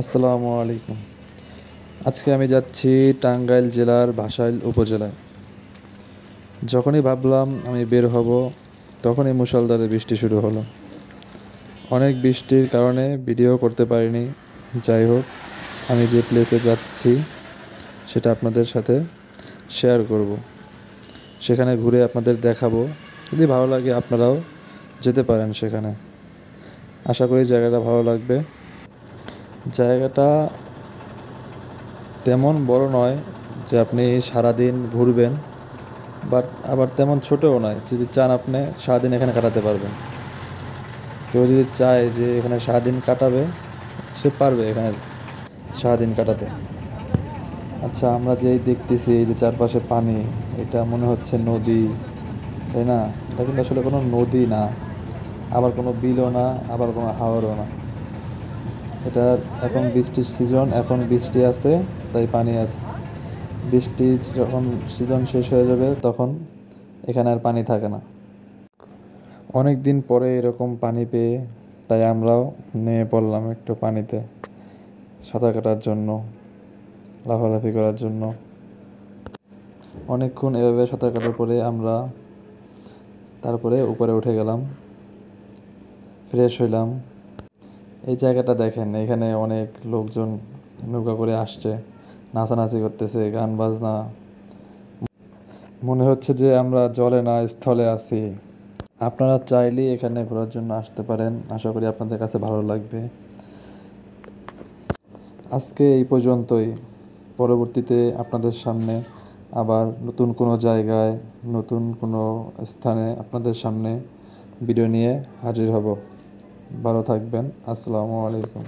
আসসালামু আলাইকুম। আজকে আমি যাচ্ছি টাঙ্গাইল জেলার ভাসাইল উপজেলায়। যখনই ভাবলাম আমি বের হব, তখনই মুষলধারে বৃষ্টি শুরু হলো। অনেক বৃষ্টির কারণে ভিডিও করতে পারিনি। যাই হোক, আমি যে প্লেসে যাচ্ছি সেটা আপনাদের সাথে শেয়ার করব। সেখানে ঘুরে আপনাদের দেখাবো। যদি ভালো লাগে আপনারাও যেতে পারেন সেখানে। আশা করি জায়গাটা ভালো লাগবে। জায়গাটা তেমন বড় নয় যে আপনি সারাদিন ঘুরবেন, বাট আবার তেমন ছোটও নয় যদি চান আপনি সারাদিন এখানে কাটাতে পারবেন। কেউ যদি চায় যে এখানে সারাদিন কাটাবে, সে পারবে এখানে সারাদিন কাটাতে। আচ্ছা, আমরা যেই দেখতেছি এই যে চারপাশে পানি, এটা মনে হচ্ছে নদী, তাই না? এটা কিন্তু আসলে কোনো নদী না, আবার কোনো বিলও না, আবার কোনো হাওরও না। এটা এখন বৃষ্টির সিজন, এখন বৃষ্টি আছে তাই পানি আছে। বৃষ্টি যখন সিজন শেষ হয়ে যাবে তখন এখানে আর পানি থাকে না। অনেক দিন পরে এরকম পানি পেয়ে তাই আমরাও নেমে পড়লাম একটু পানিতে সাঁতার কাটার জন্য, লাফালাফি করার জন্য। অনেকক্ষণ এভাবে সাঁতার কাটার পরে আমরা তারপরে উপরে উঠে গেলাম, ফ্রেশ হইলাম। এই জায়গাটা দেখেন, এখানে অনেক লোকজন নৌকা করে আসছে, নাচানাচি করতেছে, গান বাজনা। মনে হচ্ছে যে আমরা জলে না স্থলে আছি। আপনারা চাইলেই এখানে ঘোরার জন্য আসতে পারেন। আশা করি আপনাদের কাছে ভালো লাগবে। আজকে এই পর্যন্তই। পরবর্তীতে আপনাদের সামনে আবার নতুন কোনো জায়গায়, নতুন কোনো স্থানে আপনাদের সামনে ভিডিও নিয়ে হাজির হব। ভালো থাকবেন। আসসালামু আলাইকুম।